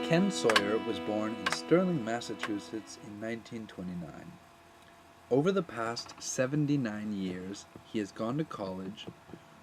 Ken Sawyer was born in Sterling, Massachusetts in 1929. Over the past 79 years, he has gone to college,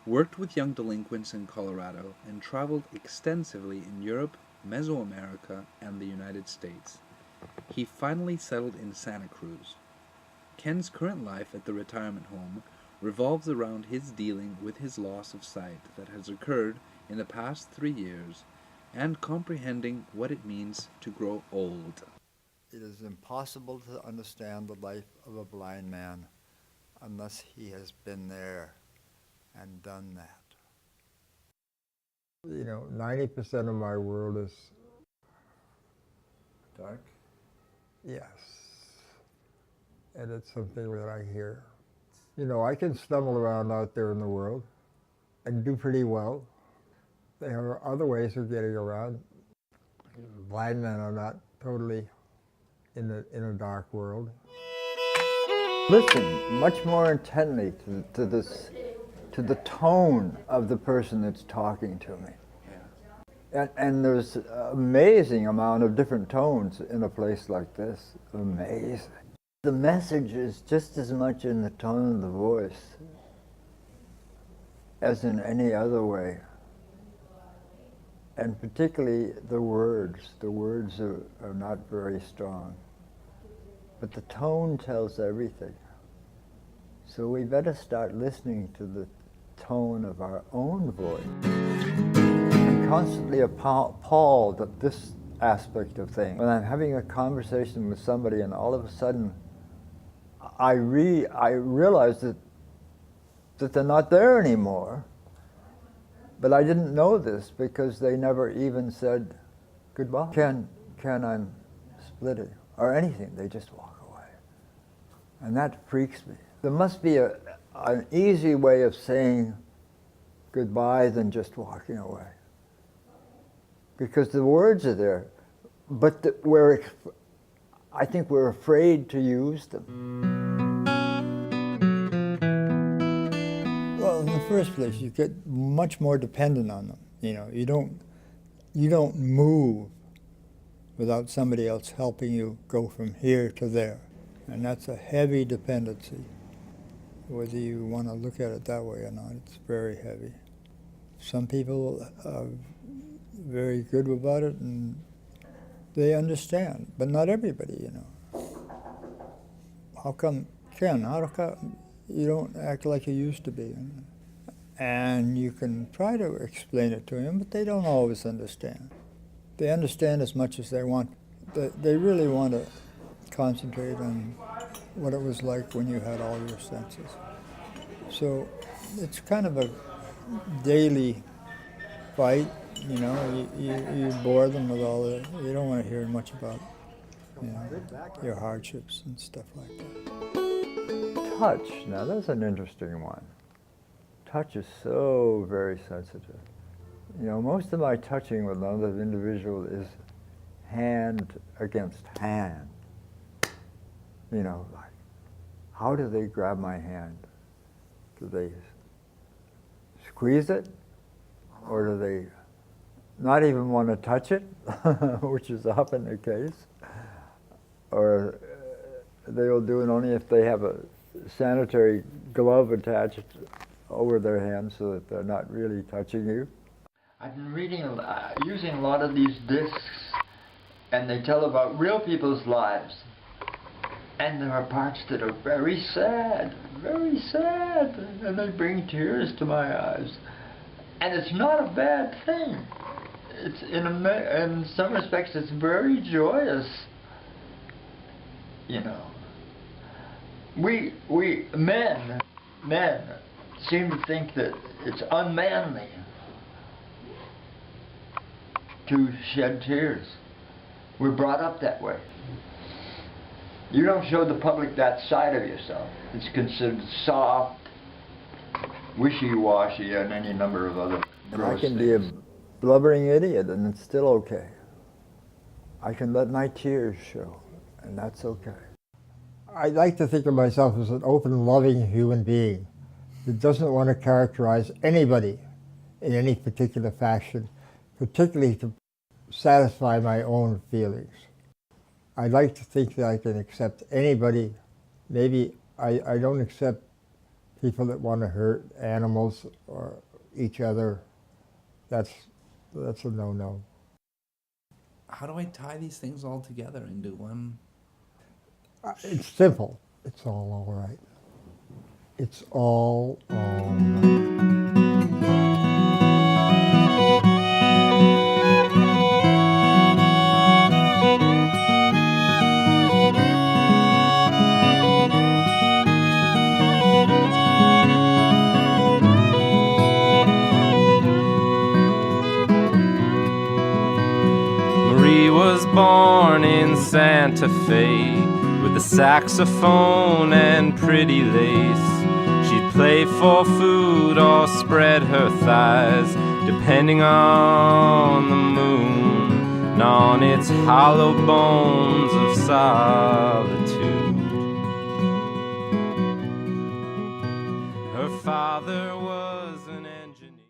worked with young delinquents in Colorado, and traveled extensively in Europe, Mesoamerica, and the United States. He finally settled in Santa Cruz. Ken's current life at the retirement home revolves around his dealing with his loss of sight that has occurred in the past 3 years and comprehending what it means to grow old. It is impossible to understand the life of a blind man unless he has been there and done that. 90% of my world is Dark? yes. And it's something that I hear. I can stumble around out there in the world and do pretty well. There are other ways of getting around. Blind men are not totally in a dark world. Listen much more intently to the tone of the person that's talking to me. And there's an amazing amount of different tones in a place like this. Amazing. The message is just as much in the tone of the voice as in any other way. And particularly the words. The words are not very strong. But the tone tells everything. So we better start listening to the tone of our own voice. I'm constantly appalled at this aspect of things. When I'm having a conversation with somebody and all of a sudden I realize that they're not there anymore. But I didn't know this because they never even said goodbye. Ken, I'm splitting, or anything. They just walk away. And that freaks me. There must be an easy way of saying goodbye than just walking away. Because the words are there, but I think we're afraid to use them. Well, in the first place, you get much more dependent on them. You don't move without somebody else helping you go from here to there. And that's a heavy dependency. Whether you want to look at it that way or not, it's very heavy. Some people are very good about it and they understand, but not everybody, How come, Ken, how come you don't act like you used to be? And you can try to explain it to them, but they don't always understand. They understand as much as they want. They really want to concentrate on what it was like when you had all your senses. So it's kind of a daily fight, you bore them with all the, you don't want to hear much about your hardships and stuff like that. Touch, now that's an interesting one. Touch is so very sensitive. Most of my touching with another individual is hand against hand. Like, how do they grab my hand? Do they squeeze it? Or do they not even want to touch it, which is often the case? Or they'll do it only if they have a sanitary glove attached over their hand so that they're not really touching you. I've been using a lot of these discs, and they tell about real people's lives. And there are parts that are very sad, and they bring tears to my eyes. And it's not a bad thing. It's in some respects, it's very joyous. We men seem to think that it's unmanly to shed tears. We're brought up that way. You don't show the public that side of yourself. It's considered soft, wishy-washy, and any number of other gross things. I can be a blubbering idiot, and it's still okay. I can let my tears show, and that's okay. I like to think of myself as an open, loving human being that doesn't want to characterize anybody in any particular fashion, particularly to satisfy my own feelings. I like to think that I can accept anybody. Maybe I don't accept people that want to hurt animals or each other. That's a no-no. How do I tie these things all together into one? It's simple. It's all right. It's all right. Marie was born in Santa Fe with a saxophone and pretty lace. She'd play for food or spread her thighs, depending on the moon and on its hollow bones of solitude. Her father was an engineer.